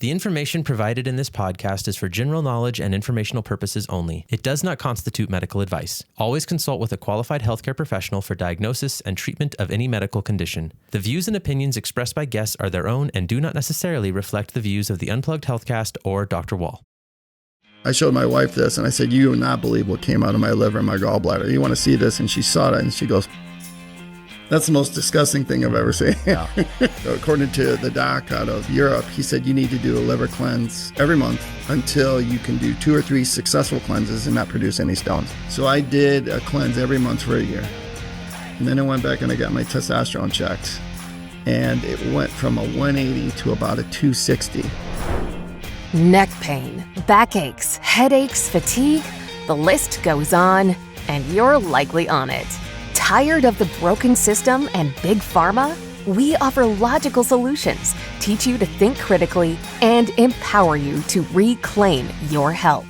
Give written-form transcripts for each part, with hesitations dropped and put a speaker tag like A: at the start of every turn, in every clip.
A: The information provided in this podcast is for general knowledge and informational purposes only. It does not constitute medical advice. Always consult with a qualified healthcare professional for diagnosis and treatment of any medical condition. The views and opinions expressed by guests are their own and do not necessarily reflect the views of the Unplugged Healthcast or Dr. Wall.
B: I showed my wife this and I said, "You will not believe what came out of my liver and my gallbladder. You want to see this?" And she saw it and she goes, "That's the most disgusting thing I've ever seen." Yeah. According to the doc out of Europe, he said you need to do a liver cleanse every month until you can do 2 or 3 successful cleanses and not produce any stones. So I did a cleanse every month for a year. And then I went back and I got my testosterone checked. And it went from a 180 to about a 260.
C: Neck pain, backaches, headaches, fatigue, the list goes on, and you're likely on it. Tired of the broken system and big pharma? We offer logical solutions, teach you to think critically, and empower you to reclaim your health.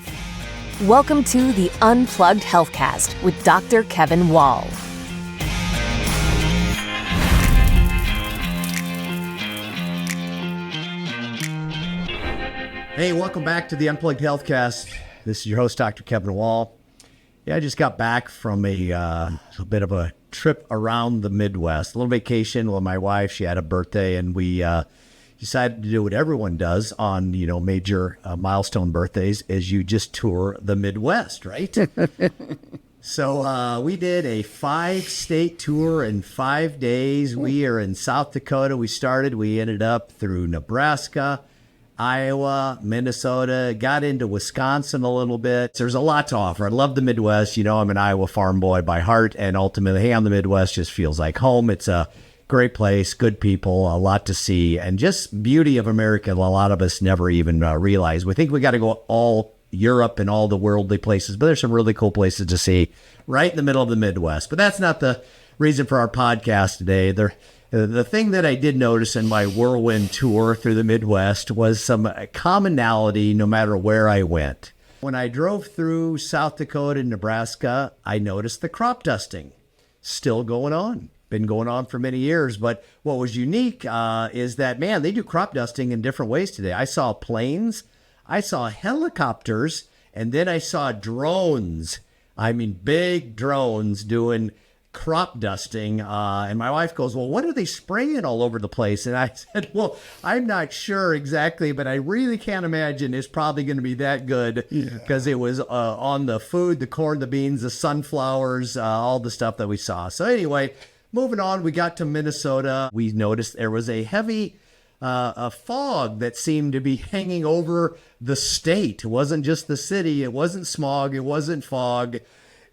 C: Welcome to the Unplugged Healthcast with Dr. Kevin Wall.
D: Hey, welcome back to the Unplugged Healthcast. This is your host, Dr. Kevin Wall. Yeah, I just got back from a bit of a trip around the Midwest, a little vacation with my wife. She had a birthday, and we decided to do what everyone does on, major milestone birthdays, is you just tour the Midwest, right? So we did a 5-state tour in 5 days. We are in South Dakota. We ended up through Nebraska, Iowa, Minnesota, got into Wisconsin a little bit. There's a lot to offer. I love the Midwest. I'm an Iowa farm boy by heart, and ultimately, hey, on the Midwest just feels like home. It's a great place, good people, a lot to see, and just beauty of America. A lot of us never even realize. We think we got to go all Europe and all the worldly places, but there's some really cool places to see right in the middle of the Midwest. But that's not the reason for our podcast today. The thing that I did notice in my whirlwind tour through the Midwest was some commonality no matter where I went. When I drove through South Dakota and Nebraska, I noticed the crop dusting still going on. Been going on for many years, but what was unique is that, man, they do crop dusting in different ways today. I saw planes, I saw helicopters, and then I saw drones. I mean, big drones doing crop dusting, and my wife goes, "Well, what are they spraying all over the place?" And I said, "Well, I'm not sure exactly, but I really can't imagine it's probably going to be that good because it was on the food, the corn, the beans, the sunflowers, all the stuff that we saw." So anyway, moving on, we got to Minnesota. We noticed there was a heavy a fog that seemed to be hanging over the state. It wasn't just the city. It wasn't smog. It wasn't fog.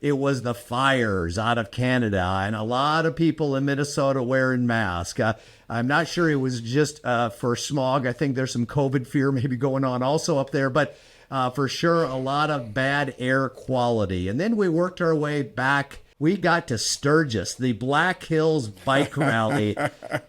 D: It was the fires out of Canada, and a lot of people in Minnesota wearing masks. I'm not sure it was just for smog. I think there's some COVID fear maybe going on also up there, but for sure a lot of bad air quality. And then we worked our way back. We got to Sturgis, the Black Hills Bike Rally,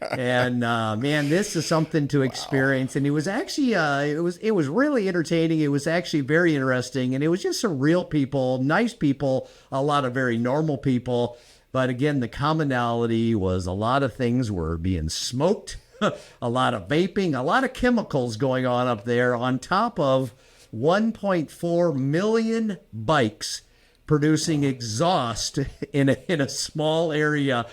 D: and man, this is something to experience. And it was actually it was really entertaining. It was actually very interesting, and it was just some real people, nice people, a lot of very normal people. But again, the commonality was a lot of things were being smoked, a lot of vaping, a lot of chemicals going on up there, on top of 1.4 million bikes producing exhaust in a small area.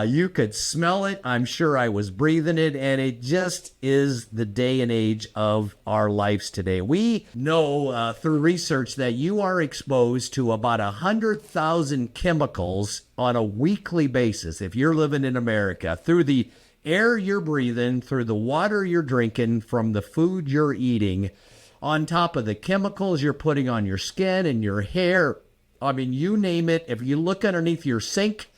D: You could smell it. I'm sure I was breathing it, and it just is the day and age of our lives today. We know through research that you are exposed to about 100,000 chemicals on a weekly basis if you're living in America, through the air you're breathing, through the water you're drinking, from the food you're eating, on top of the chemicals you're putting on your skin and your hair. I mean, you name it. If you look underneath your sink,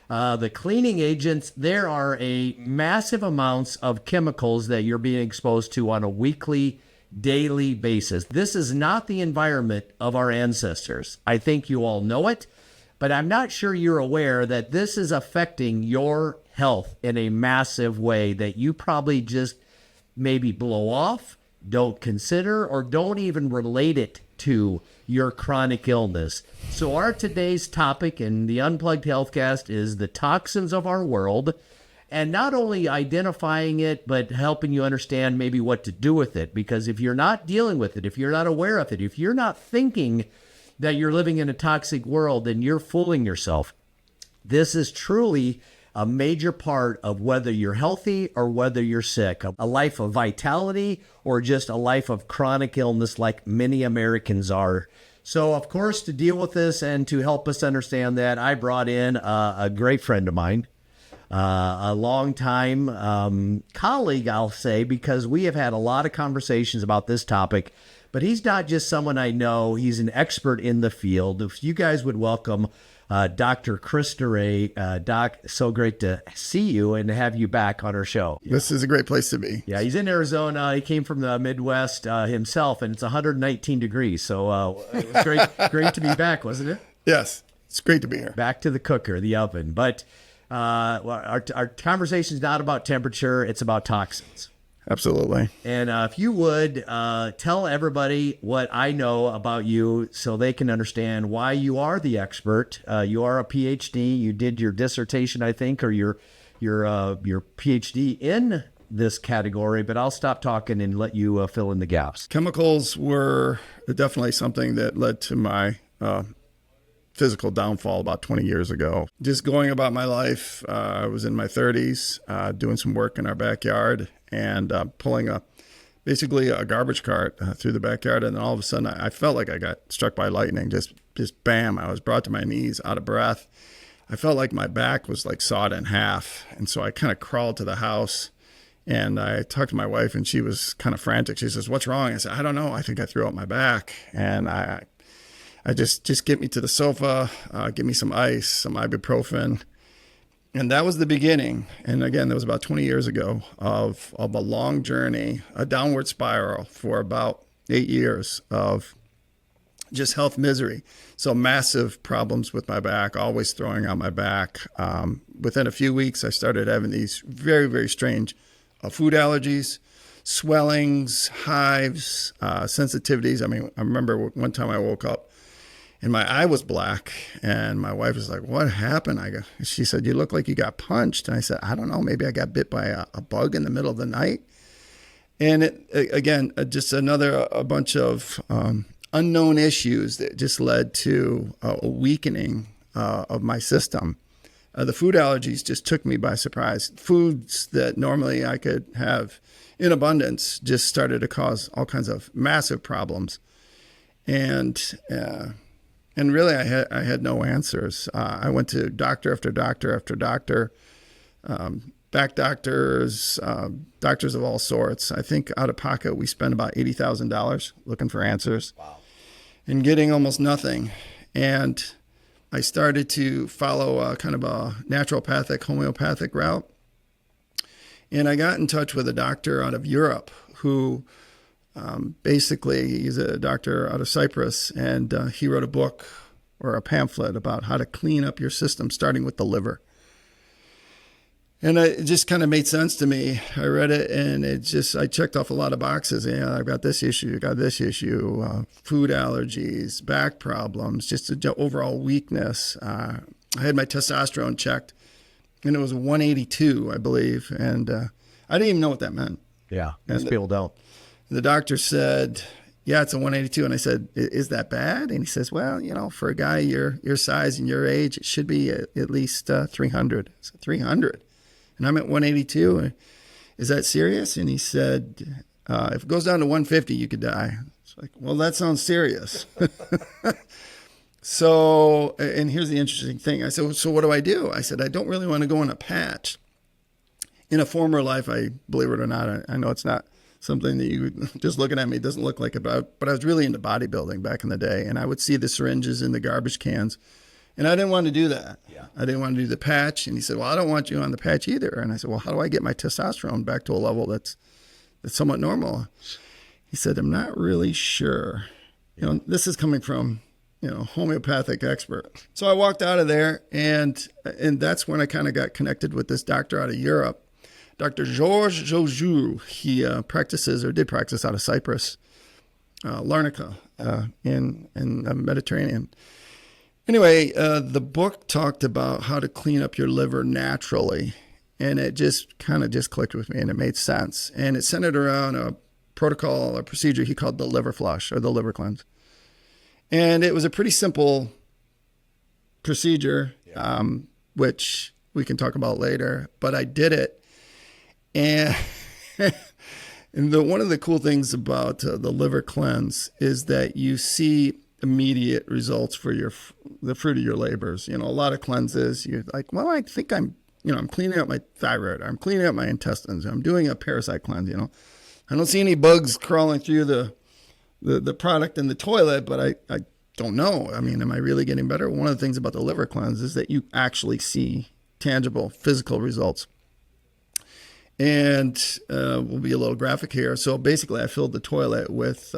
D: the cleaning agents, there are a massive amounts of chemicals that you're being exposed to on a weekly, daily basis. This is not the environment of our ancestors. I think you all know it, but I'm not sure you're aware that this is affecting your health in a massive way that you probably just maybe blow off, don't consider, or don't even relate it to your chronic illness. So our today's topic in the Unplugged Healthcast is the toxins of our world. And not only identifying it, but helping you understand maybe what to do with it. Because if you're not dealing with it, if you're not aware of it, if you're not thinking that you're living in a toxic world, then you're fooling yourself. This is truly a major part of whether you're healthy or whether you're sick, a life of vitality or just a life of chronic illness like many Americans are. So, of course, to deal with this and to help us understand that, I brought in a great friend of mine, a longtime colleague, I'll say, because we have had a lot of conversations about this topic. But he's not just someone I know. He's an expert in the field. If you guys would welcome Dr. Chris Dorais. Doc, so great to see you and to have you back on our show.
B: This is a great place to be.
D: Yeah, he's in Arizona. He came from the Midwest himself, and it's 119 degrees. So it was great to be back, wasn't it?
B: Yes, it's great to be here.
D: Back to the cooker, the oven. But our conversation is not about temperature. It's about toxins.
B: Absolutely.
D: And if you would tell everybody what I know about you so they can understand why you are the expert. You are a PhD. You did your dissertation, I think, or your PhD in this category, but I'll stop talking and let you fill in the gaps.
B: Chemicals were definitely something that led to my physical downfall about 20 years ago. Just going about my life, I was in my 30s, doing some work in our backyard, and pulling basically a garbage cart through the backyard. And then all of a sudden I felt like I got struck by lightning, just bam. I was brought to my knees, out of breath. I felt like my back was like sawed in half. And so I kind of crawled to the house, and I talked to my wife, and she was kind of frantic. She says, "What's wrong?" I said, "I don't know. I think I threw out my back." And I just get me to the sofa, give me some ice, some ibuprofen. And that was the beginning. And again, that was about 20 years ago of a long journey, a downward spiral for about 8 years of just health misery. So massive problems with my back, always throwing out my back. Within a few weeks, I started having these very, very strange food allergies, swellings, hives, sensitivities. I mean, I remember one time I woke up and my eye was black, and my wife was like, "What happened?" She said, "You look like you got punched." And I said, "I don't know, maybe I got bit by a bug in the middle of the night." And just a bunch of unknown issues that just led to a weakening of my system. The food allergies just took me by surprise. Foods that normally I could have in abundance just started to cause all kinds of massive problems. And really, I had no answers. I went to doctor after doctor after doctor, back doctors, doctors of all sorts. I think out of pocket, we spent about $80,000 looking for answers.
D: Wow.
B: And getting almost nothing. And I started to follow kind of a naturopathic, homeopathic route. And I got in touch with a doctor out of Europe who basically, he's a doctor out of Cyprus, and he wrote a book or a pamphlet about how to clean up your system, starting with the liver. And it just kind of made sense to me. I read it, and I checked off a lot of boxes. Yeah, I've got this issue, food allergies, back problems, just an overall weakness. I had my testosterone checked, and it was 182, I believe. And I didn't even know what that meant.
D: Yeah, most people don't.
B: The doctor said, "Yeah, it's a 182. And I said, "Is that bad?" And he says, "Well, for a guy your size and your age, it should be at least 300. I said, 300? And I'm at 182. Is that serious? And he said, "If it goes down to 150, you could die." It's like, well, that sounds serious. So, and here's the interesting thing. I said, "So what do I do?" I said, "I don't really want to go on a patch." In a former life, believe it or not, I know it's not something that you just looking at me doesn't look like it, but I was really into bodybuilding back in the day, and I would see the syringes in the garbage cans, and I didn't want to do that.
D: Yeah.
B: I didn't want to do the patch. And he said, "Well, I don't want you on the patch either." And I said, "Well, how do I get my testosterone back to a level that's somewhat normal?" He said, "I'm not really sure." This is coming from homeopathic expert. So I walked out of there, and that's when I kind of got connected with this doctor out of Europe. Dr. Georges Joujou, he did practice out of Cyprus, Larnaca, in the Mediterranean. Anyway, the book talked about how to clean up your liver naturally. And it just kind of just clicked with me, and it made sense. And it centered around a protocol, a procedure he called the liver flush or the liver cleanse. And it was a pretty simple procedure, which we can talk about later, but I did it. And, one of the cool things about the liver cleanse is that you see immediate results for the fruit of your labors. A lot of cleanses, you're like, well, I think I'm cleaning up my thyroid. I'm cleaning up my intestines. I'm doing a parasite cleanse. I don't see any bugs crawling through the product in the toilet, but I don't know. I mean, am I really getting better? One of the things about the liver cleanse is that you actually see tangible physical results. And we'll be a little graphic here. So basically, I filled the toilet with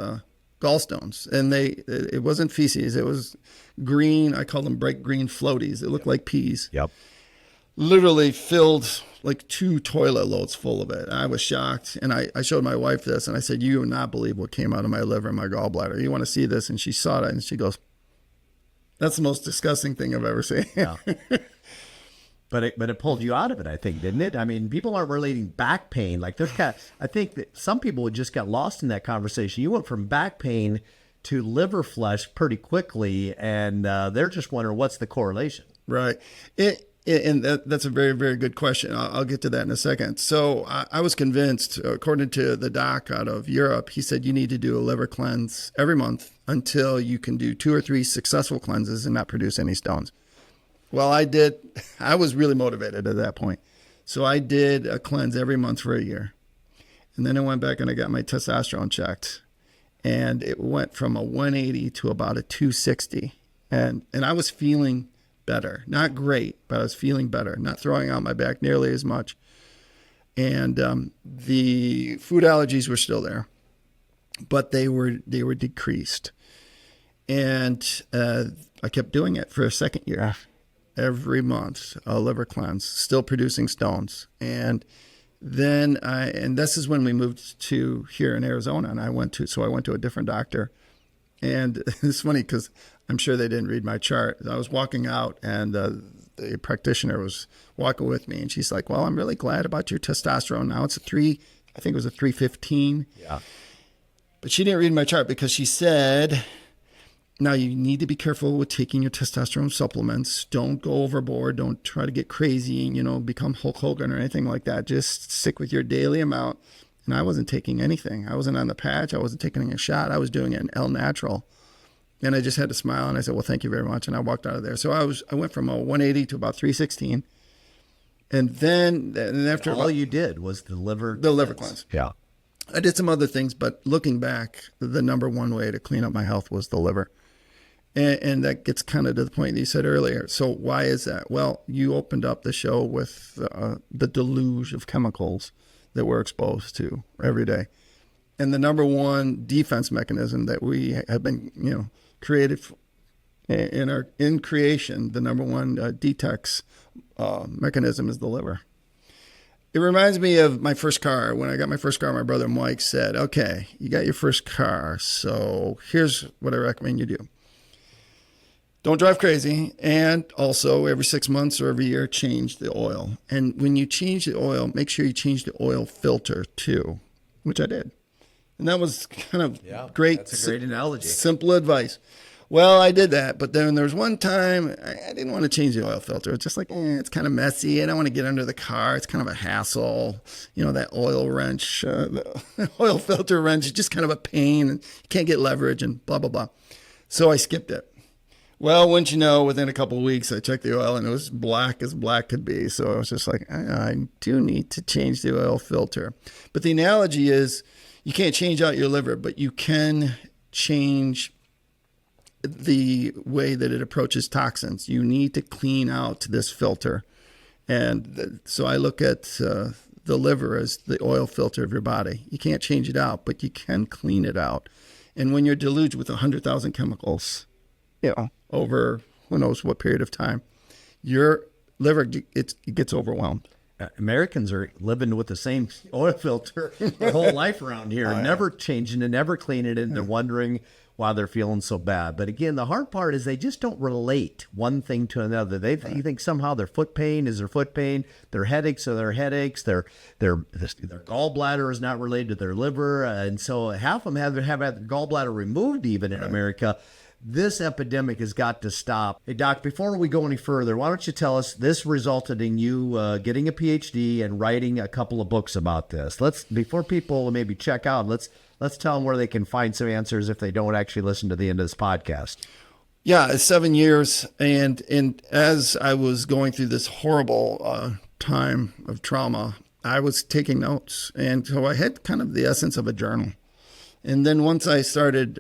B: gallstones, and it wasn't feces. It was green. I call them bright green floaties. It looked like peas.
D: Yep.
B: Literally filled like 2 toilet loads full of it. I was shocked. And I showed my wife this, and I said, you would not believe what came out of my liver and my gallbladder. You want to see this? And she saw it, and she goes, that's the most disgusting thing I've ever seen.
D: Yeah. But it pulled you out of it, I think, didn't it? I mean, people aren't relating back pain. Like I think that some people just got lost in that conversation. You went from back pain to liver flush pretty quickly, and they're just wondering what's the correlation.
B: Right. And that's a very, very good question. I'll get to that in a second. So I was convinced, according to the doc out of Europe, he said you need to do a liver cleanse every month until you can do 2 or 3 successful cleanses and not produce any stones. Well, I did. I was really motivated at that point. So I did a cleanse every month for a year. And then I went back and I got my testosterone checked. And it went from a 180 to about a 260. And I was feeling better. Not great, but I was feeling better. Not throwing out my back nearly as much. And the food allergies were still there, but they were decreased. And I kept doing it for a second year. Every month, a liver cleanse, still producing stones. And then this is when we moved to here in Arizona, and I went to a different doctor. And it's funny because I'm sure they didn't read my chart. I was walking out, and the practitioner was walking with me, and she's like, well, I'm really glad about your testosterone. Now it's I think it was a 315.
D: Yeah.
B: But she didn't read my chart because she said, now you need to be careful with taking your testosterone supplements. Don't go overboard. Don't try to get crazy and, become Hulk Hogan or anything like that. Just stick with your daily amount. And I wasn't taking anything. I wasn't on the patch. I wasn't taking a shot. I was doing it in El Natural. And I just had to smile, and I said, well, thank you very much. And I walked out of there. So I went from a 180 to about 316. And then after
D: all you did was the liver
B: cleanse.
D: Yeah.
B: I did some other things, but looking back, the number one way to clean up my health was the liver. And that gets kind of to the point that you said earlier. So why is that? Well, you opened up the show with the deluge of chemicals that we're exposed to every day. And the number one defense mechanism that we have been, created in creation, the number one detox mechanism is the liver. It reminds me of my first car. When I got my first car, my brother Mike said, okay, you got your first car, so here's what I recommend you do. Don't drive crazy, and also every 6 months or every year, change the oil. And when you change the oil, make sure you change the oil filter too, which I did. And that was kind of great.
D: That's a great analogy.
B: Simple advice. Well, I did that, but then there was one time I didn't want to change the oil filter. It's just like, it's kind of messy. I don't want to get under the car. It's kind of a hassle. That oil wrench, the oil filter wrench is just kind of a pain. And you can't get leverage and blah, blah, blah. So I skipped it. Well, wouldn't you know, within a couple of weeks, I checked the oil and it was black as black could be. So I was just like, I do need to change the oil filter. But the analogy is you can't change out your liver, but you can change the way that it approaches toxins. You need to clean out this filter. And so I look at the liver as the oil filter of your body. You can't change it out, but you can clean it out. And when you're deluged with 100,000 chemicals, over who knows what period of time, your liver it gets overwhelmed.
D: Americans are living with the same oil filter their whole life around here, never changing it, never cleaning it, and they're wondering why they're feeling so bad. But again, the hard part is they just don't relate one thing to another. You think somehow their foot pain is their foot pain, their headaches are their headaches, their gallbladder is not related to their liver. And so half of them have had their gallbladder removed even in America. This epidemic has got to stop. Hey, Doc, before we go any further, why don't you tell us, this resulted in you getting a PhD and writing a couple of books about this. Before people maybe check out, let's tell them where they can find some answers if they don't actually listen to the end of this podcast.
B: Yeah, it's 7 years. And as I was going through this horrible time of trauma, I was taking notes. And so I had kind of the essence of a journal. And then once I started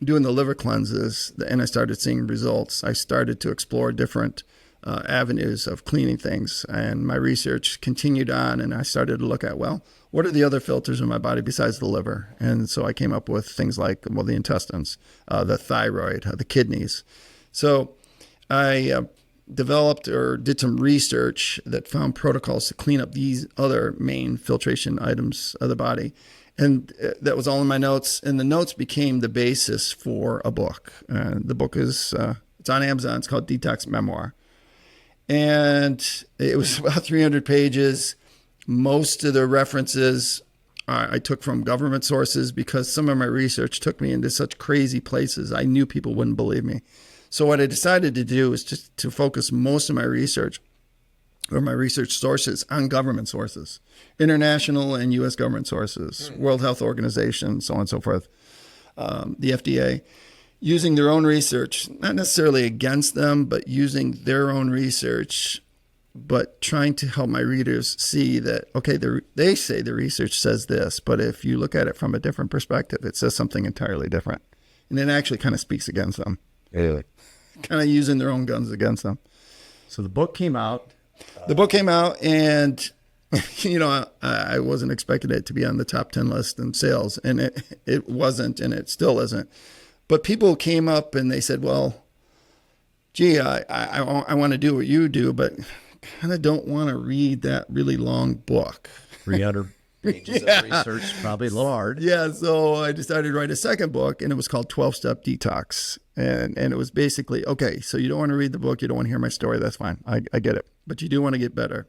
B: doing the liver cleanses and I started seeing results, I started to explore different avenues of cleaning things. And my research continued on, and I started to look at, well, what are the other filters in my body besides the liver? And so I came up with things like, well, the intestines, the thyroid, the kidneys. So I developed or did some research that found protocols to clean up these other main filtration items of the body. And that was all in my notes. And the notes became the basis for a book. The book is, it's on Amazon. It's called Detox Memoir. And it was about 300 pages. Most of the references I took from government sources because some of my research took me into such crazy places. I knew people wouldn't believe me. So what I decided to do is just to focus most of my research or my research sources on government sources, international and U.S. government sources, World Health Organization, so on and so forth, the FDA, using their own research, not necessarily against them, but using their own research, but trying to help my readers see that, okay, they say the research says this, but if you look at it from a different perspective, it says something entirely different. And it actually kind of speaks against them.
D: Really?
B: Kind of using their own guns against them.
D: So the book came out.
B: The book came out, and I wasn't expecting it to be on the top 10 list in sales, and it wasn't, and it still isn't. But people came up and they said, well, gee, I want to do what you do, but kind of don't want to read that really long book.
D: 300 pages of research, probably a little hard.
B: Yeah, so I decided to write a second book, and it was called 12-Step Detox. And it was basically, okay, so you don't want to read the book, you don't want to hear my story, that's fine. I get it. But you do want to get better.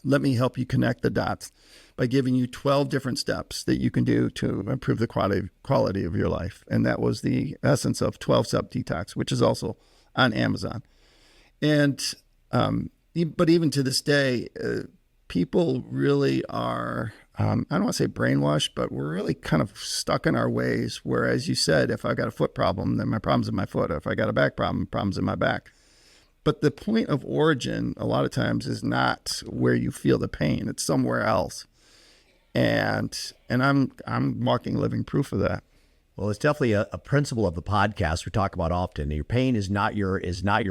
B: Let me help you connect the dots by giving you 12 different steps that you can do to improve the quality of your life. And that was the essence of 12-Step Detox, which is also on Amazon. And but even to this day, people really are, I don't want to say brainwashed, but we're really kind of stuck in our ways. Whereas you said, if I got a foot problem, then my problem's in my foot. If I got a back problem, problem's in my back. But the point of origin, a lot of times, is not where you feel the pain. It's somewhere else. And I'm walking living proof of that.
D: Well, it's definitely a principle of the podcast we talk about often. Your pain is not your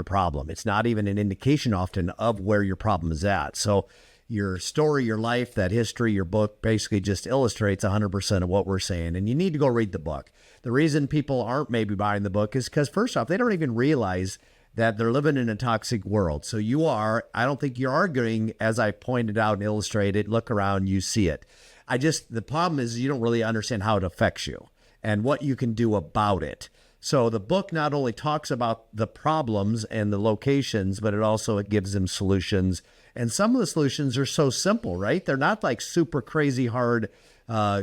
D: problem. It's not even an indication often of where your problem is at. So your story, your life, that history, your book basically just illustrates 100% of what we're saying. And you need to go read the book. The reason people aren't maybe buying the book is because, first off, they don't even realize that they're living in a toxic world. So I don't think you're arguing, as I pointed out and illustrated, look around, you see it. The problem is you don't really understand how it affects you and what you can do about it. So the book not only talks about the problems and the locations, but it gives them solutions. And some of the solutions are so simple, right? They're not like super crazy hard,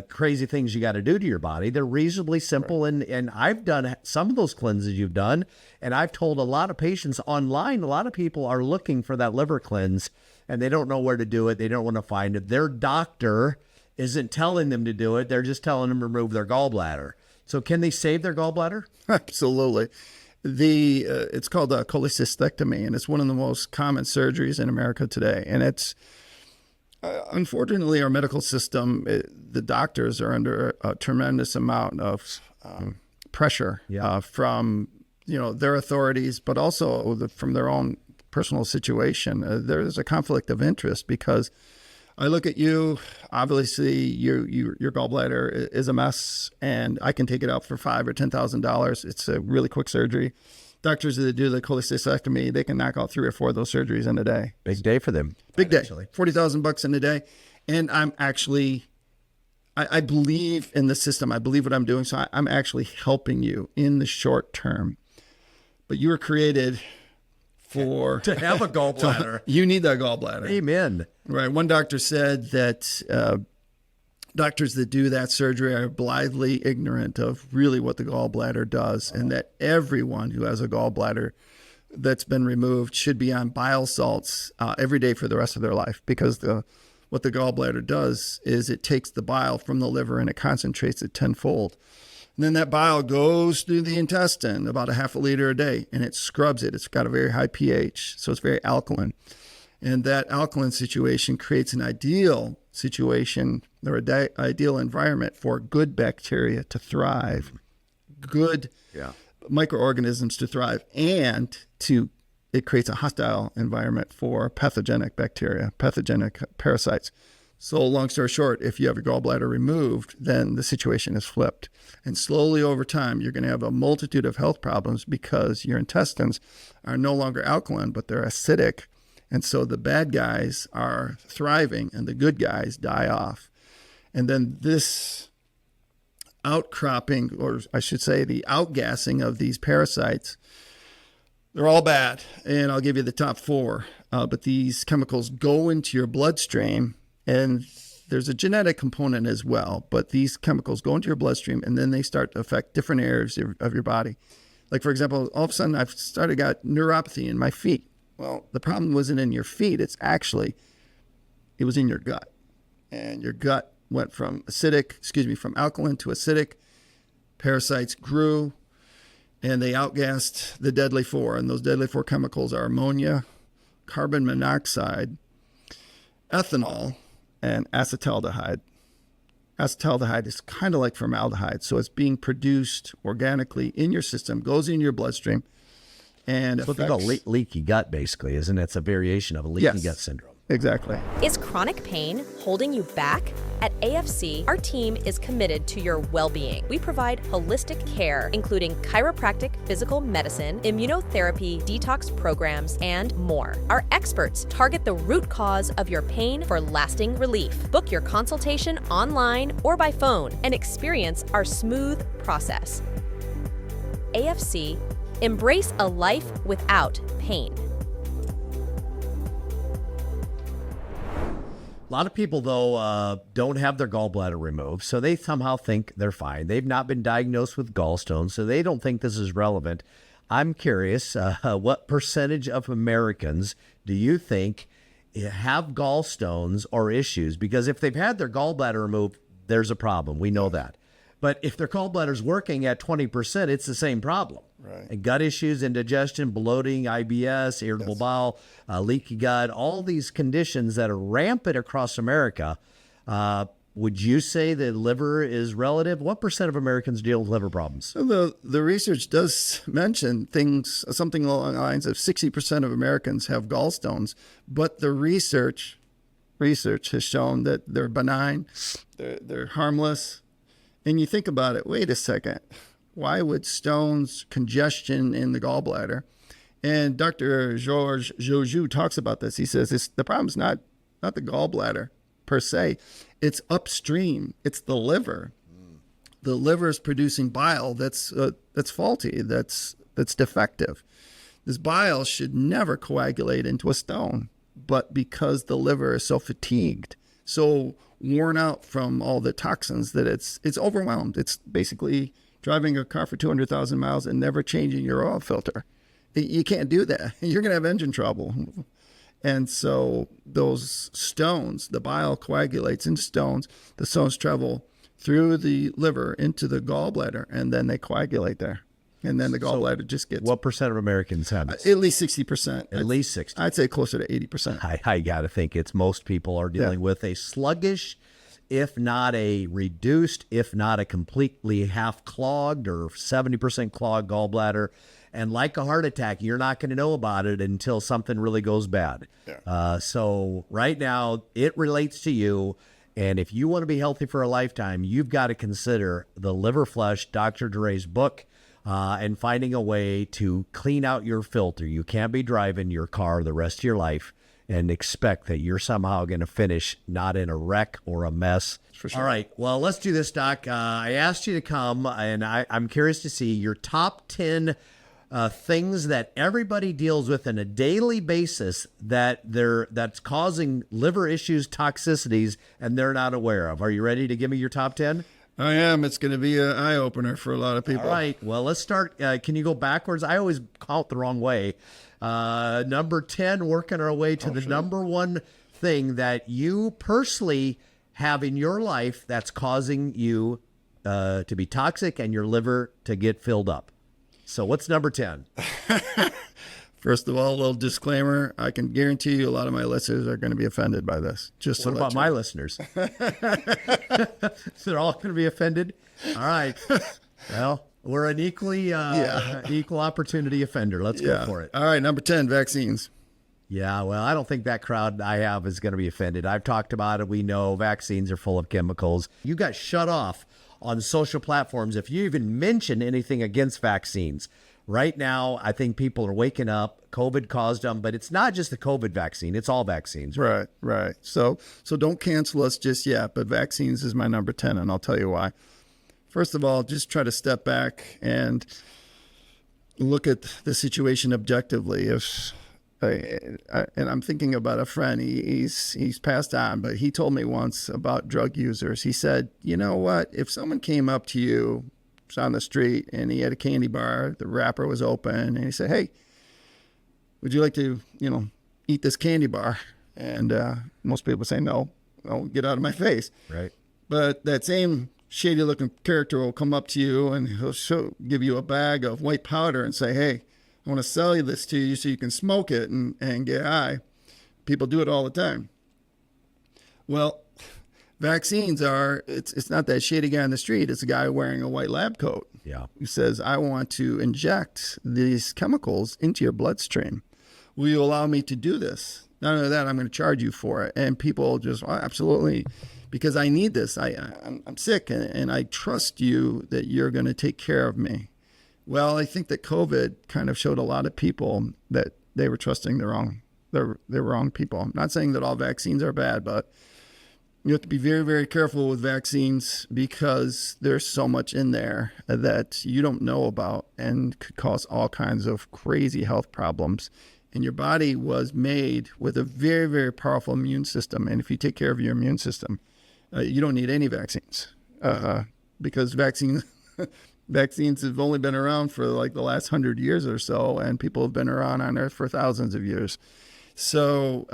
D: crazy things you got to do to your body. They're reasonably simple. Right. And I've done some of those cleanses you've done. And I've told a lot of patients online, a lot of people are looking for that liver cleanse and they don't know where to do it. They don't want to find it. Their doctor isn't telling them to do it. They're just telling them to remove their gallbladder. So can they save their gallbladder?
B: Absolutely. It's called a cholecystectomy, and it's one of the most common surgeries in America today. And it's, unfortunately, our medical system, the doctors are under a tremendous amount of pressure from their authorities, but also from their own personal situation. There's a conflict of interest because I look at you, obviously your gallbladder is a mess, and I can take it out for $5,000 or $10,000. It's a really quick surgery. Doctors that do the cholecystectomy, they can knock out 3 or 4 of those surgeries in a day.
D: Big day for them.
B: Big day, $40,000 in a day. And I'm actually I believe in the system. I believe what I'm doing. So I'm actually helping you in the short term. But you were created for
D: To have a gallbladder.
B: You need that gallbladder.
D: Amen.
B: Right. One doctor said that doctors that do that surgery are blithely ignorant of really what the gallbladder does, and that everyone who has a gallbladder that's been removed should be on bile salts every day for the rest of their life, because what the gallbladder does is it takes the bile from the liver and it concentrates it tenfold. And then that bile goes through the intestine, about a half a liter a day, and it scrubs it. It's got a very high pH, so it's very alkaline. And that alkaline situation creates an ideal situation or ideal environment for good bacteria to thrive, good microorganisms to thrive, and it creates a hostile environment for pathogenic bacteria, pathogenic parasites. So long story short, if you have your gallbladder removed, then the situation is flipped. And slowly over time, you're going to have a multitude of health problems because your intestines are no longer alkaline, but they're acidic. And so the bad guys are thriving and the good guys die off. And then this outcropping, or I should say the outgassing of these parasites, they're all bad. And I'll give you the top 4. But these chemicals go into your bloodstream, and there's a genetic component as well. But these chemicals go into your bloodstream, and then they start to affect different areas of your body. Like, for example, all of a sudden I've got neuropathy in my feet. Well, the problem wasn't in your feet. It was in your gut. And your gut went from alkaline to acidic. Parasites grew, and they outgassed the deadly 4. And those deadly 4 chemicals are ammonia, carbon monoxide, ethanol, and acetaldehyde. Acetaldehyde is kind of like formaldehyde. So it's being produced organically in your system, goes in your bloodstream, and
D: What they call leaky gut, basically, isn't it? It's a variation of a leaky gut syndrome.
B: Exactly.
E: Is chronic pain holding you back? At AFC, our team is committed to your well-being. We provide holistic care, including chiropractic, physical medicine, immunotherapy, detox programs, and more. Our experts target the root cause of your pain for lasting relief. Book your consultation online or by phone and experience our smooth process. AFC, embrace a life without pain.
D: A lot of people, though, don't have their gallbladder removed, so they somehow think they're fine. They've not been diagnosed with gallstones, so they don't think this is relevant. I'm curious, what percentage of Americans do you think have gallstones or issues? Because if they've had their gallbladder removed, there's a problem. We know that. But if their gallbladder's working at 20%, it's the same problem.
B: Right.
D: And gut issues, indigestion, bloating, IBS, irritable bowel, leaky gut, all these conditions that are rampant across America. Would you say the liver is relative? What percent of Americans deal with liver problems?
B: So the research does mention something along the lines of 60% of Americans have gallstones, but the research has shown that they're benign, they're harmless. And you think about it, wait a second, why would stones, congestion in the gallbladder? And Dr. Georges Joujou talks about this. He says the problem's not the gallbladder per se, it's upstream, it's the liver. The liver is producing bile that's faulty, that's defective. This bile should never coagulate into a stone, but because the liver is so fatigued, so worn out from all the toxins that it's overwhelmed. It's basically driving a car for 200,000 miles and never changing your oil filter. You can't do that. You're going to have engine trouble. And so those stones, the bile coagulates into stones. The stones travel through the liver into the gallbladder, and then they coagulate there. And then the gallbladder just gets...
D: What percent of Americans have this?
B: At least 60%.
D: At least 60.
B: I'd say closer to 80%.
D: I got to think it's most people are dealing with a sluggish, if not a reduced, if not a completely half clogged or 70% clogged gallbladder. And like a heart attack, you're not going to know about it until something really goes bad. Yeah. So right now, it relates to you. And if you want to be healthy for a lifetime, you've got to consider the Liver Flush, Dr. Dorais' book, and finding a way to clean out your filter. You can't be driving your car the rest of your life and expect that you're somehow going to finish not in a wreck or a mess.
B: For sure.
D: All right. Well, let's do this, Doc. I asked you to come, and I'm curious to see your top 10 things that everybody deals with on a daily basis that's causing liver issues, toxicities, and they're not aware of. Are you ready to give me your top 10?
B: I am. It's going to be an eye-opener for a lot of people.
D: All right. Well, let's start. Can you go backwards? I always count the wrong way. Number 10, working our way to the number one thing that you personally have in your life that's causing you to be toxic and your liver to get filled up. So what's number 10?
B: First of all, a little disclaimer. I can guarantee you a lot of my listeners are going to be offended by this. Just
D: What about my listeners? They're all going to be offended? All right. Well, we're an equal opportunity offender. Let's go for it.
B: All right, number 10, vaccines.
D: Yeah, well, I don't think that crowd I have is going to be offended. I've talked about it. We know vaccines are full of chemicals. You got shut off on social platforms if you even mention anything against vaccines. Right now, I think people are waking up. COVID caused them, but it's not just the COVID vaccine. It's all vaccines.
B: Right. So don't cancel us just yet, but vaccines is my number 10, and I'll tell you why. First of all, just try to step back and look at the situation objectively. And I'm thinking about a friend. He's passed on, but he told me once about drug users. He said, you know what? If someone came up to you on the street and he had a candy bar, the wrapper was open, and he said, hey, would you like to, eat this candy bar? And most people say, no, get out of my face.
D: Right.
B: But that same shady looking character will come up to you and he'll give you a bag of white powder and say, hey, I want to sell you this to you so you can smoke it and get high. People do it all the time. Well, vaccines it's not that shady guy on the street. It's a guy wearing a white lab coat.
D: Yeah.
B: Who says, I want to inject these chemicals into your bloodstream. Will you allow me to do this? Not only that, I'm going to charge you for it. And people just, absolutely, because I need this. I'm sick, and I trust you that you're going to take care of me. Well, I think that COVID kind of showed a lot of people that they were trusting the wrong people. I'm not saying that all vaccines are bad, but you have to be very, very careful with vaccines because there's so much in there that you don't know about and could cause all kinds of crazy health problems. And your body was made with a very, very powerful immune system. And if you take care of your immune system, you don't need any vaccines because vaccines have only been around for like the last 100 years or so, and people have been around on Earth for thousands of years. So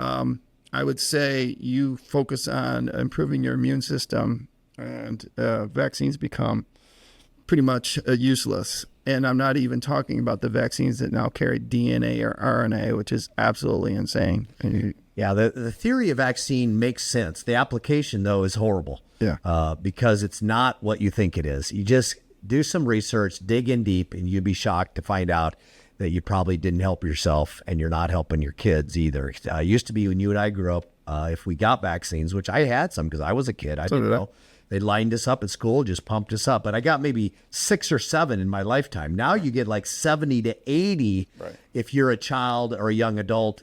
B: I would say you focus on improving your immune system, and vaccines become pretty much useless. And I'm not even talking about the vaccines that now carry DNA or RNA, which is absolutely insane.
D: Yeah, the theory of vaccine makes sense. The application, though, is horrible.
B: Yeah.
D: Because it's not what you think it is. You just do some research, dig in deep, and you'd be shocked to find out that you probably didn't help yourself and you're not helping your kids either. It used to be when you and I grew up, if we got vaccines, which I had some because I was a kid, I didn't know. They lined us up at school, just pumped us up. But I got maybe 6 or 7 in my lifetime. Now you get like 70 to 80 if you're a child or a young adult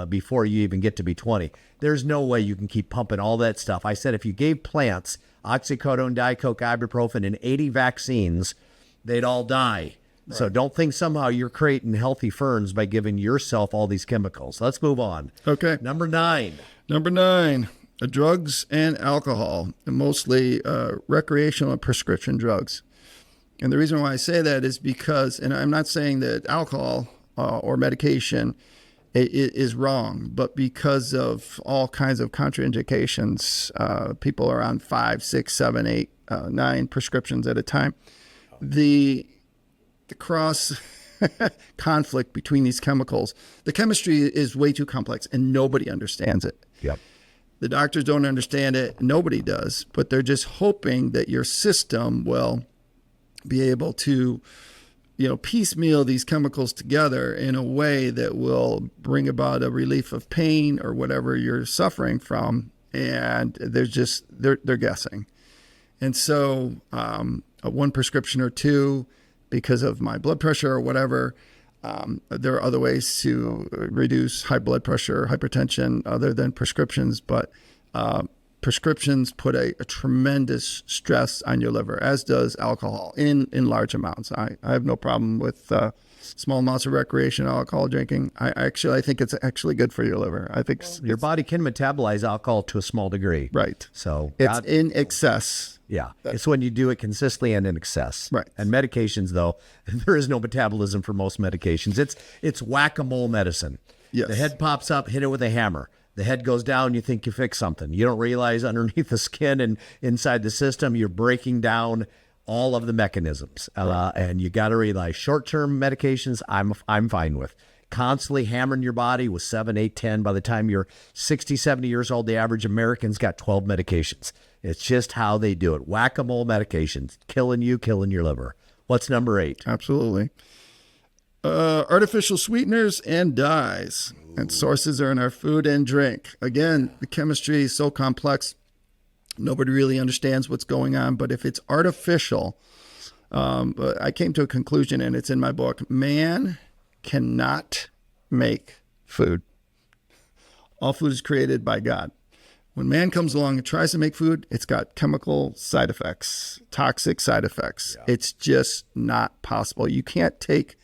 D: before you even get to be 20. There's no way you can keep pumping all that stuff. I said if you gave plants oxycodone, dicoke, ibuprofen, and 80 vaccines, they'd all die. Right. So don't think somehow you're creating healthy ferns by giving yourself all these chemicals. Let's move on.
B: Okay.
D: Number 9.
B: Drugs and alcohol, and mostly recreational and prescription drugs. And the reason why I say that is because, and I'm not saying that alcohol or medication is wrong, but because of all kinds of contraindications, people are on 5, 6, 7, 8, 9 prescriptions at a time. The cross conflict between these chemicals, the chemistry is way too complex and nobody understands it.
D: Yep.
B: The doctors don't understand it. Nobody does, but they're just hoping that your system will be able to, piecemeal these chemicals together in a way that will bring about a relief of pain or whatever you're suffering from. And they're guessing. And so one prescription or two, because of my blood pressure or whatever, There are other ways to reduce high blood pressure, hypertension, other than prescriptions, but prescriptions put a tremendous stress on your liver, as does alcohol in large amounts. I have no problem with small amounts of recreational alcohol drinking. I think it's actually good for your liver. I think
D: your body can metabolize alcohol to a small degree.
B: Right.
D: So
B: it's in excess.
D: Yeah. It's when you do it consistently and in excess.
B: Right.
D: And medications, though, there is no metabolism for most medications. It's whack-a-mole medicine.
B: Yes.
D: The head pops up, hit it with a hammer. The head goes down, you think you fixed something. You don't realize underneath the skin and inside the system, you're breaking down all of the mechanisms. And you got to realize short-term medications, I'm fine with. Constantly hammering your body with 7, 8, 10. By the time you're 60, 70 years old, the average American's got 12 medications. It's just how they do it. Whack-a-mole medications, killing you, killing your liver. What's number 8?
B: Absolutely. Artificial sweeteners and dyes. And sources are in our food and drink. Again, the chemistry is so complex. Nobody really understands what's going on. But if it's artificial, I came to a conclusion, and it's in my book. Man cannot make food. All food is created by God. When man comes along and tries to make food, it's got chemical side effects, toxic side effects. Yeah. It's just not possible. You can't take,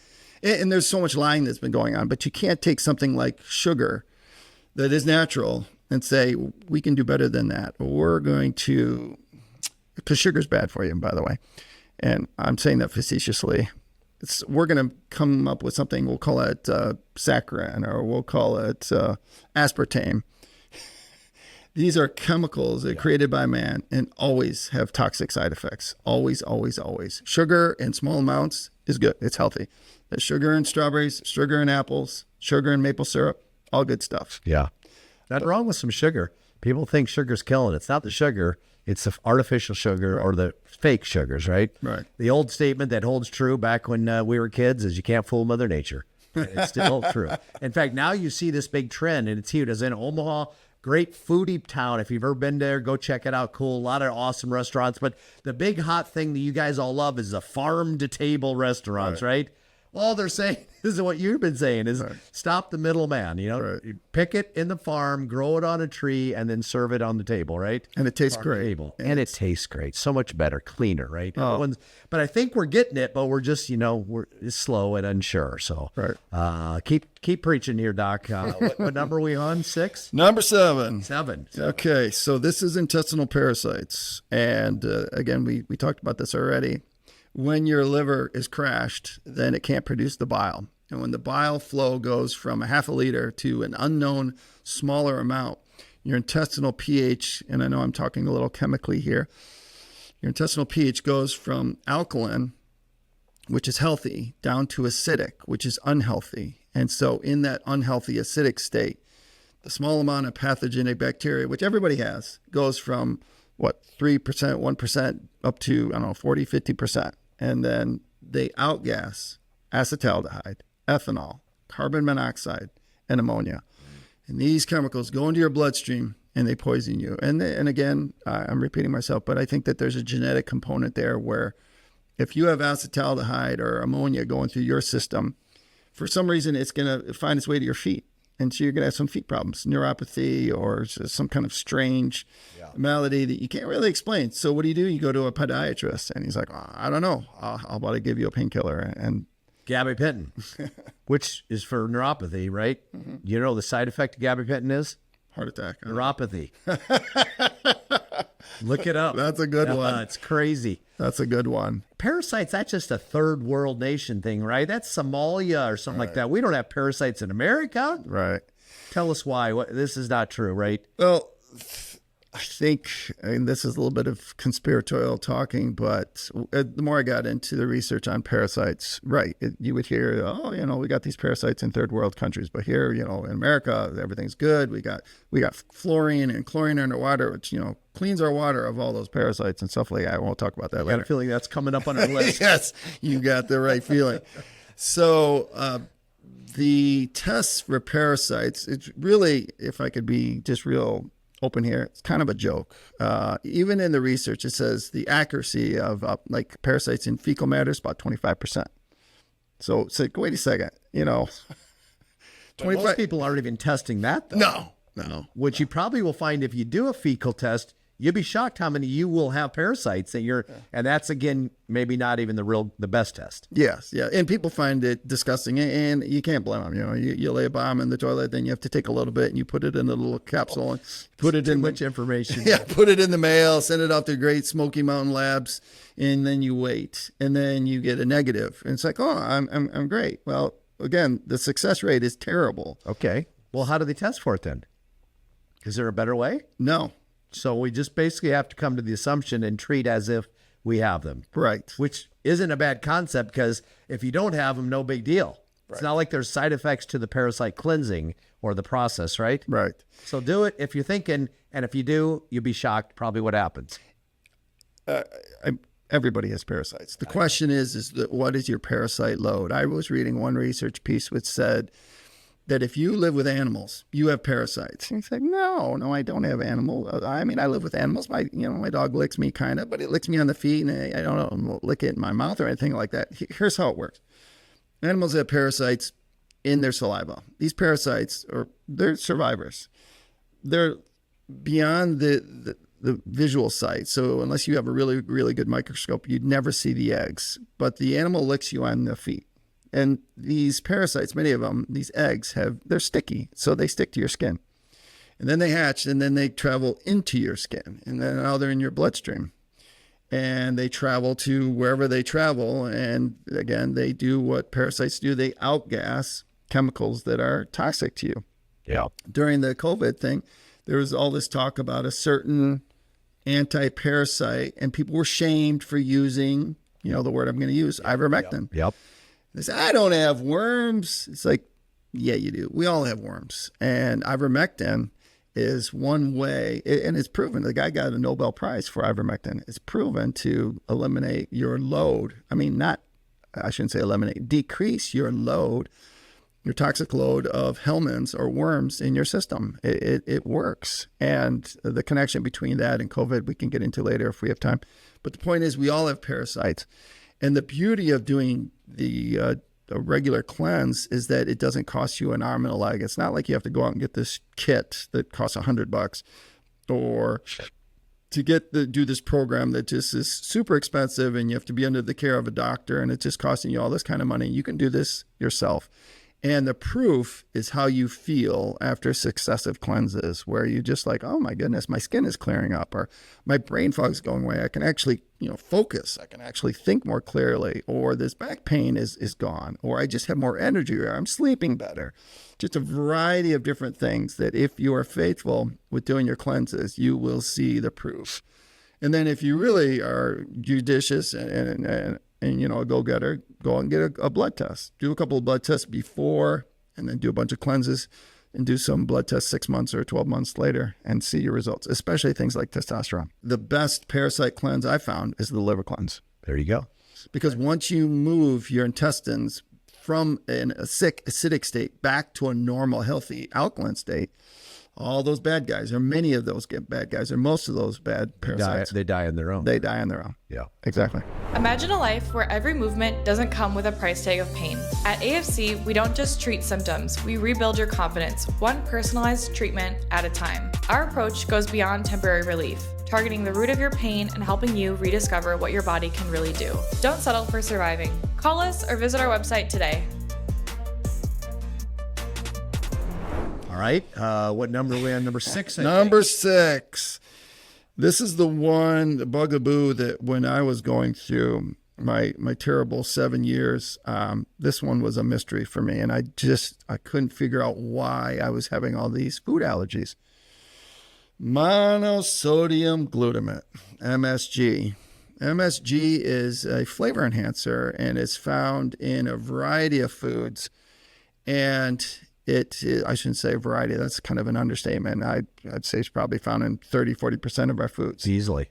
B: and there's so much lying that's been going on, but you can't take something like sugar that is natural and say, we can do better than that. We're going to, because sugar's bad for you, by the way. And I'm saying that facetiously. We're going to come up with something, we'll call it saccharin, or we'll call it aspartame. These are chemicals that are created by man and always have toxic side effects. Always, always, always. Sugar in small amounts is good. It's healthy. There's sugar in strawberries, sugar in apples, sugar in maple syrup, all good stuff.
D: Yeah. Nothing wrong with some sugar. People think sugar's killing. It's not the sugar. It's the artificial sugar or the fake sugars, right?
B: Right.
D: The old statement that holds true back when we were kids is you can't fool Mother Nature. And it's still true. In fact, now you see this big trend, and it's huge. It's in Omaha. Great foodie town. If you've ever been there, go check it out. Cool. A lot of awesome restaurants. But the big hot thing that you guys all love is the farm-to-table restaurants, right? All they're saying is what you've been saying is stop the middleman. You pick it in the farm, grow it on a tree, and then serve it on the table, right?
B: And it tastes great.
D: Table. And it tastes great. So much better, cleaner, right? But I think we're getting it, but we're just, we're slow and unsure. So keep preaching here, Doc. What number are we on? 6?
B: Number 7.
D: 7.
B: Okay, so this is intestinal parasites. And again, we talked about this already. When your liver is crashed, then it can't produce the bile. And when the bile flow goes from a half a liter to an unknown smaller amount, your intestinal pH, and I know I'm talking a little chemically here, your intestinal pH goes from alkaline, which is healthy, down to acidic, which is unhealthy. And so in that unhealthy acidic state, the small amount of pathogenic bacteria, which everybody has, goes from 3%, 1% up to, 40, 50%. And then they outgas acetaldehyde, ethanol, carbon monoxide, and ammonia. And these chemicals go into your bloodstream and they poison you. And again, I'm repeating myself, but I think that there's a genetic component there where if you have acetaldehyde or ammonia going through your system, for some reason it's going to find its way to your feet. And so you're going to have some feet problems, neuropathy or some kind of strange malady that you can't really explain. So what do? You go to a podiatrist and he's like, I don't know. How about I give you a painkiller? And
D: gabapentin, which is for neuropathy, right? Mm-hmm. You know the side effect of gabapentin is?
B: Heart attack.
D: Neuropathy. Look it up.
B: That's a good one.
D: It's crazy.
B: That's a good one.
D: Parasites, that's just a third world nation thing, right? That's Somalia or something like that. We don't have parasites in America.
B: Right.
D: Tell us why. This is not true, right?
B: Well, I think, and this is a little bit of conspiratorial talking, but the more I got into the research on parasites, you would hear, we got these parasites in third world countries, but here, in America, everything's good. We got fluorine and chlorine in our water, which, cleans our water of all those parasites and stuff like that. I won't talk about that later.
D: I got a feeling that's coming up on our list.
B: Yes, you got the right feeling. So the tests for parasites, it's really, if I could be just real open here, it's kind of a joke. Even in the research, it says the accuracy of parasites in fecal matter is about 25%. So it's like, wait a second,
D: Most people aren't even testing that, though.
B: No.
D: Which you probably will find if you do a fecal test, you'll be shocked how many you will have parasites and that's, again, maybe not even the best test.
B: Yes, yeah. And people find it disgusting, and you can't blame them. You lay a bomb in the toilet, then you have to take a little bit and you put it in a little capsule and put it in
D: much information.
B: Yeah, put it in the mail, send it off to great Smoky Mountain labs, and then you wait, and then you get a negative. And it's like, oh, I'm great. Well, again, the success rate is terrible.
D: Okay. Well, how do they test for it then? Is there a better way?
B: No.
D: So we just basically have to come to the assumption and treat as if we have them.
B: Right.
D: Which isn't a bad concept, because if you don't have them, no big deal. Right. It's not like there's side effects to the parasite cleansing or the process, right?
B: Right.
D: So do it if you're thinking, and if you do, you'll be shocked probably what happens.
B: Everybody has parasites. The question is what is your parasite load? I was reading one research piece which said that if you live with animals, you have parasites. And it's like, no, I don't have animals. I mean, I live with animals. My dog licks me kind of, but it licks me on the feet, and I don't lick it in my mouth or anything like that. Here's how it works. Animals have parasites in their saliva. These parasites they're survivors. They're beyond the visual sight. So unless you have a really, really good microscope, you'd never see the eggs. But the animal licks you on the feet. And these parasites, many of them, these eggs they're sticky, so they stick to your skin. And then they hatch, and then they travel into your skin. And then now they're in your bloodstream. And they travel to wherever they travel. And again, they do what parasites do. They outgas chemicals that are toxic to you.
D: Yeah.
B: During the COVID thing, there was all this talk about a certain anti-parasite, and people were shamed for using, the word I'm going to use, ivermectin.
D: Yep.
B: They say, I don't have worms. It's like, yeah, you do. We all have worms. And ivermectin is one way, and it's proven. The guy got a Nobel Prize for ivermectin. It's proven to eliminate your load. I shouldn't say eliminate, decrease your load, your toxic load of helminths or worms in your system. It works. And the connection between that and COVID, we can get into later if we have time. But the point is, we all have parasites. And the beauty of doing the regular cleanse is that it doesn't cost you an arm and a leg. It's not like you have to go out and get this kit that costs $100 or to do this program that just is super expensive and you have to be under the care of a doctor and it's just costing you all this kind of money. You can do this yourself. And the proof is how you feel after successive cleanses, where you just like, oh my goodness, my skin is clearing up, or my brain fog is going away. I can actually, focus. I can actually think more clearly, or this back pain is gone, or I just have more energy, or I'm sleeping better. Just a variety of different things that if you are faithful with doing your cleanses, you will see the proof. And then if you really are judicious and a go-getter, go and get a blood test. Do a couple of blood tests before, and then do a bunch of cleanses, and do some blood tests 6 months or 12 months later and see your results, especially things like testosterone. The best parasite cleanse I found is the liver cleanse.
D: There you go.
B: Because once you move your intestines from a sick, acidic state back to a normal, healthy, alkaline state, all those bad guys, or many of those bad guys, or most of those bad parasites,
D: they die on their own.
B: They die on their own.
D: Yeah,
B: exactly.
F: Imagine a life where every movement doesn't come with a price tag of pain. At AFC, we don't just treat symptoms, we rebuild your confidence, one personalized treatment at a time. Our approach goes beyond temporary relief, targeting the root of your pain and helping you rediscover what your body can really do. Don't settle for surviving. Call us or visit our website today.
D: All right. What number are we on? Number 6?
B: Number 6. This is the bugaboo that when I was going through my terrible 7 years, this one was a mystery for me. And I couldn't figure out why I was having all these food allergies. Monosodium glutamate, MSG. MSG is a flavor enhancer and is found in a variety of foods. And I shouldn't say variety, that's kind of an understatement. I'd say it's probably found in 30-40% of our foods.
D: Easily.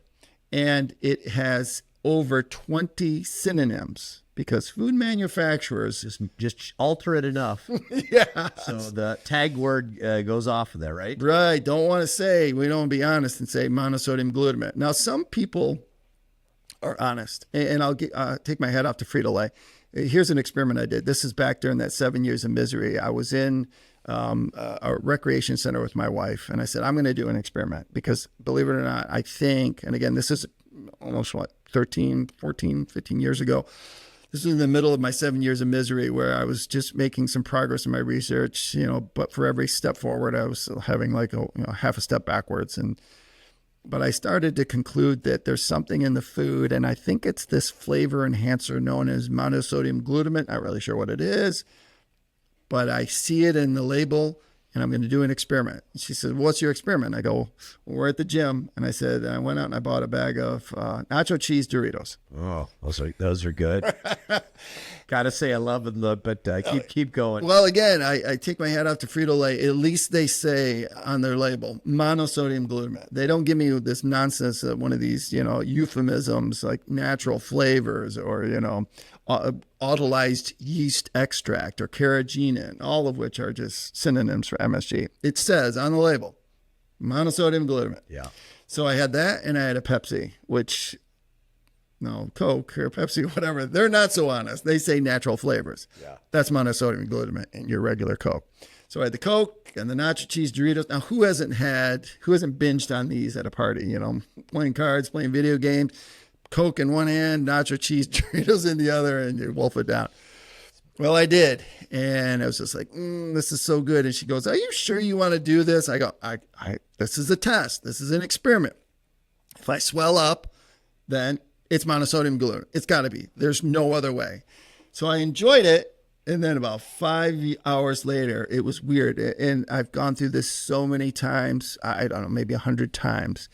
B: And it has over 20 synonyms because food manufacturers
D: just alter it enough.
B: Yeah.
D: So the tag word goes off of there, right?
B: Right. Don't want to say, we don't be honest and say monosodium glutamate. Now, some people are honest, and I'll take my head off to Frito-Lay. Here's an experiment I did. This is back during that 7 years of misery. I was in a recreation center with my wife, and I said, I'm going to do an experiment because, believe it or not, I think, and again, this is almost 13, 14, 15 years ago. This was in the middle of my 7 years of misery where I was just making some progress in my research, but for every step forward, I was having like half a step backwards. But I started to conclude that there's something in the food, and I think it's this flavor enhancer known as monosodium glutamate. Not really sure what it is, but I see it in the label, and I'm going to do an experiment. She said, what's your experiment? I go, well, we're at the gym. And I said, I went out and I bought a bag of nacho cheese Doritos.
D: Oh, those are good. Gotta say I love them, but keep going.
B: Well, again, I take my hat off to Frito-Lay. At least they say on their label, monosodium glutamate. They don't give me this nonsense of one of these, euphemisms like natural flavors or, autolyzed yeast extract or carrageenan, all of which are just synonyms for MSG. It says on the label, monosodium glutamate.
D: Yeah.
B: So I had that and I had a Pepsi, which, no, Coke or Pepsi, whatever, they're not so honest. They say natural flavors. Yeah. That's monosodium glutamate in your regular Coke. So I had the Coke and the nacho cheese Doritos. Now, who hasn't binged on these at a party, playing cards, playing video games, Coke in one hand, nacho cheese Doritos in the other, and you wolf it down. Well, I did. And I was just like, this is so good. And she goes, are you sure you want to do this? I go, this is a test. This is an experiment. If I swell up, then it's monosodium glutamate. It's got to be. There's no other way. So I enjoyed it. And then about 5 hours later, it was weird. And I've gone through this so many times. I don't know, maybe 100 times.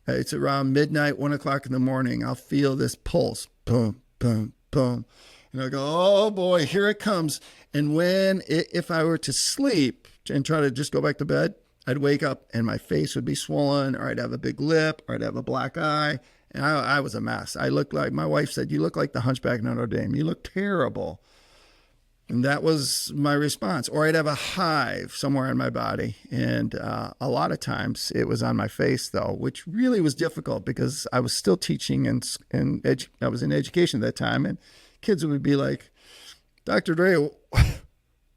B: It's around midnight, 1 o'clock in the morning. I'll feel this pulse, boom, boom, boom. And I go, oh boy, here it comes. And if I were to sleep and try to just go back to bed, I'd wake up and my face would be swollen, or I'd have a big lip, or I'd have a black eye. And I was a mess. I looked like, my wife said, you look like the Hunchback of Notre Dame. You look terrible. And that was my response. Or I'd have a hive somewhere in my body. And a lot of times it was on my face, though, which really was difficult because I was still teaching and I was in education at that time. And kids would be like, Dr. Dorais,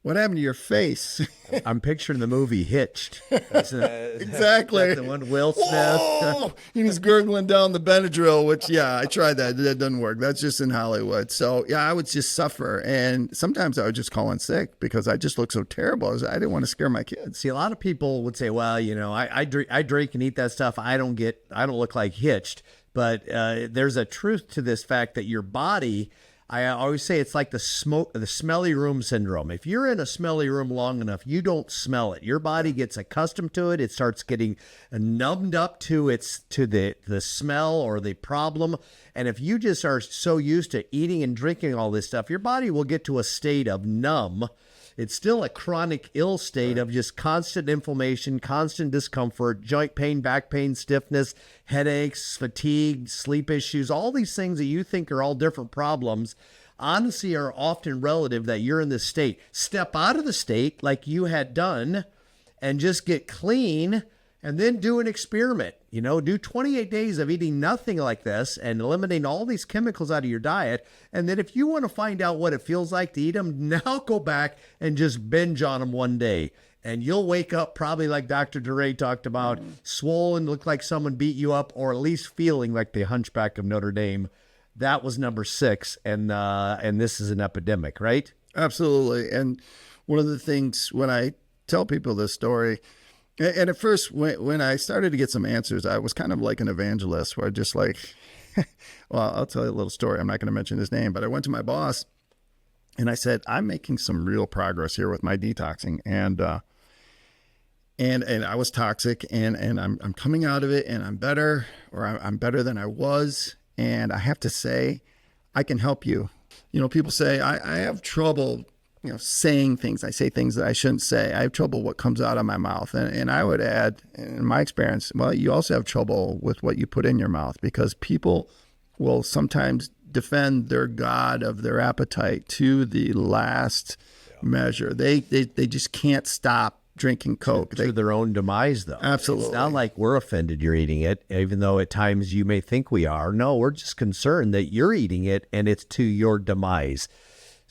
B: what happened to your face?
D: I'm picturing the movie Hitched.
B: Exactly.
D: That's the one Will Smith.
B: Whoa! He's gurgling down the Benadryl, which, I tried that. That doesn't work. That's just in Hollywood. So, I would just suffer. And sometimes I would just call in sick because I just looked so terrible. I didn't want to scare my kids.
D: See, a lot of people would say, well, I drink and eat that stuff. I don't look like Hitched. But there's a truth to this fact that your body, I always say it's like the smelly room syndrome. If you're in a smelly room long enough, you don't smell it. Your body gets accustomed to it. It starts getting numbed up to the smell or the problem. And if you just are so used to eating and drinking all this stuff, your body will get to a state of numb. It's still a chronic ill state of just constant inflammation, constant discomfort, joint pain, back pain, stiffness, headaches, fatigue, sleep issues, all these things that you think are all different problems, honestly are often relative that you're in this state. Step out of the state like you had done and just get clean and then do an experiment. Do 28 days of eating nothing like this and eliminating all these chemicals out of your diet. And then if you want to find out what it feels like to eat them, now go back and just binge on them one day. And you'll wake up probably like Dr. Dorais talked about, swollen, look like someone beat you up, or at least feeling like the Hunchback of Notre Dame. That was number 6. And this is an epidemic, right?
B: Absolutely. And one of the things when I tell people this story, and at first, when I started to get some answers, I was kind of like an evangelist where I just like, well, I'll tell you a little story. I'm not going to mention his name, but I went to my boss and I said, I'm making some real progress here with my detoxing. And I was toxic and I'm coming out of it and I'm better, or I'm better than I was. And I have to say, I can help you. People say, I have trouble saying things. I say things that I shouldn't say. I have trouble what comes out of my mouth. And I would add, in my experience, well, you also have trouble with what you put in your mouth, because people will sometimes defend their God of their appetite to the last measure. They just can't stop drinking Coke.
D: To their own demise, though.
B: Absolutely.
D: It's not like we're offended you're eating it, even though at times you may think we are. No, we're just concerned that you're eating it and it's to your demise.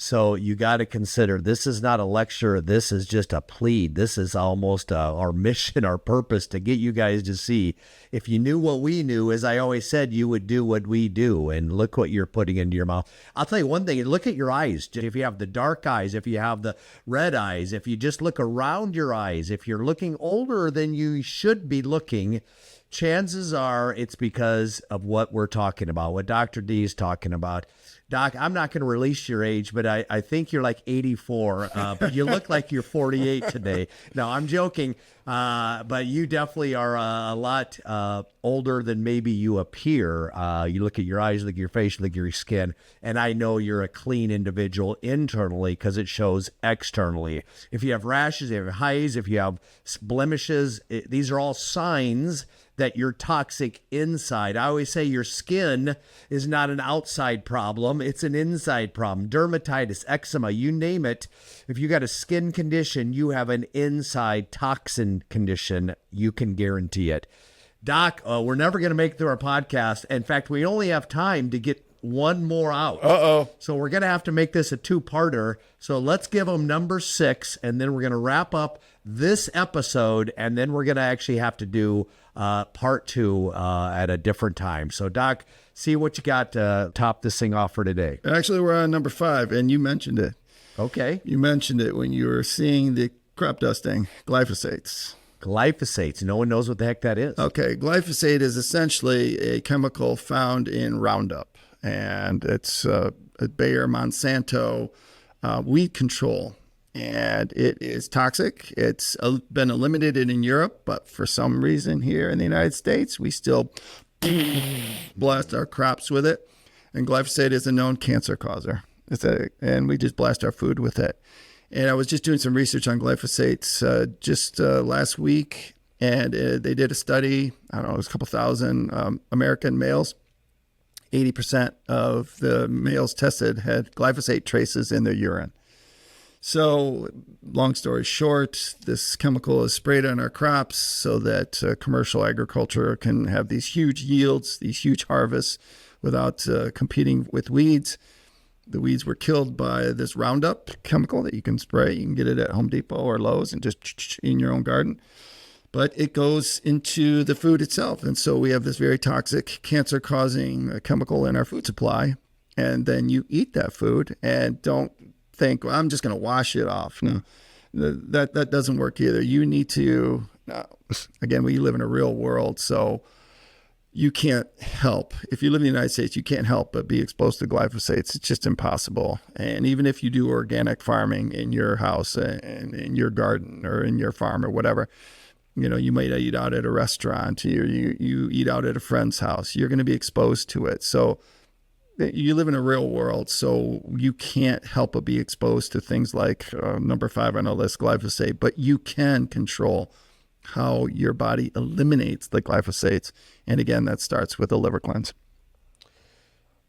D: So you got to consider, this is not a lecture. This is just a plea. This is almost our mission, our purpose, to get you guys to see. If you knew what we knew, as I always said, you would do what we do. And look what you're putting into your mouth. I'll tell you one thing. Look at your eyes. If you have the dark eyes, if you have the red eyes, if you just look around your eyes, if you're looking older than you should be looking, chances are it's because of what we're talking about, what Dr. D is talking about. Doc, I'm not going to release your age, but I think you're like 84, but you look like you're 48 today. No, I'm joking, but you definitely are a lot older than maybe you appear. You look at your eyes, look at your face, look at your skin, and I know you're a clean individual internally because it shows externally. If you have rashes, if you have hives, if you have blemishes, these are all signs that you're toxic inside. I always say your skin is not an outside problem, it's an inside problem. Dermatitis, eczema, you name it. If you got a skin condition, you have an inside toxin condition. You can guarantee it. Doc, we're never going to make it through our podcast. In fact, we only have time to get one more out.
B: Uh-oh.
D: So we're going to have to make this a two-parter. So let's give them number 6, and then we're going to wrap up this episode, and then we're going to actually have to do part 2 at a different time. So, Doc, see what you got to top this thing off for today.
B: Actually, we're on number 5, and you mentioned it.
D: Okay.
B: You mentioned it when you were seeing the crop dusting, glyphosates.
D: Glyphosates. No one knows what the heck that is.
B: Okay. Glyphosate is essentially a chemical found in Roundup, and it's a Bayer Monsanto weed control. And it is toxic. It's been eliminated in Europe, but for some reason here in the United States, we still blast our crops with it. And glyphosate is a known cancer causer. And we just blast our food with it. And I was just doing some research on glyphosates just last week, and they did a study. I don't know, it was a couple thousand American males. 80% of the males tested had glyphosate traces in their urine. So, long story short, this chemical is sprayed on our crops so that commercial agriculture can have these huge yields, these huge harvests without competing with weeds. The weeds were killed by this Roundup chemical that you can spray. You can get it at Home Depot or Lowe's and just in your own garden. But it goes into the food itself. And so we have this very toxic, cancer-causing chemical in our food supply. And then you eat that food and don't think, well, I'm just going to wash it off. No, that doesn't work either. You need to, again, we live in a real world, so you can't help. If you live in the United States, you can't help but be exposed to glyphosates. It's just impossible. And even if you do organic farming in your house and in your garden or in your farm or whatever, you know, you might eat out at a restaurant, you eat out at a friend's house, you're going to be exposed to it. So you live in a real world, so you can't help but be exposed to things like number 5 on the list, glyphosate, but you can control how your body eliminates the glyphosates. And again, that starts with a liver cleanse.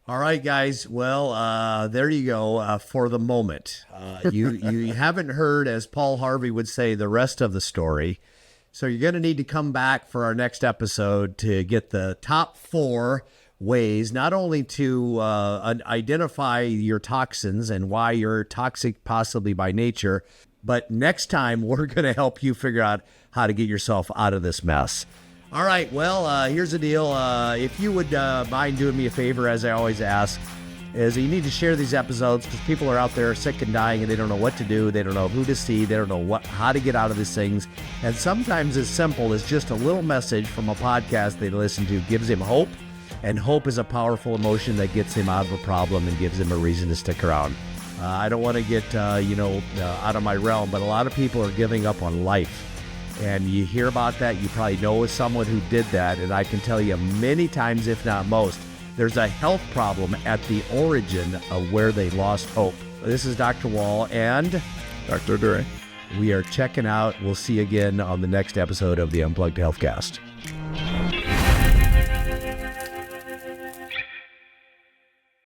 D: All right, guys. Well, there you go for the moment. You haven't heard, as Paul Harvey would say, the rest of the story. So you're going to need to come back for our next episode to get the top 4 ways, not only to identify your toxins and why you're toxic possibly by nature, but next time we're going to help you figure out how to get yourself out of this mess. All right, well, here's the deal. If you would mind doing me a favor, as I always ask, is you need to share these episodes because people are out there sick and dying and they don't know what to do. They don't know who to see. They don't know how to get out of these things. And sometimes as simple as just a little message from a podcast they listen to gives him hope. And hope is a powerful emotion that gets him out of a problem and gives him a reason to stick around. I don't want to get, out of my realm, but a lot of people are giving up on life. And you hear about that, you probably know someone who did that. And I can tell you many times, if not most, there's a health problem at the origin of where they lost hope. This is Dr. Wall and
B: Dr. Dorais.
D: We are checking out. We'll see you again on the next episode of the Unplugged Healthcast.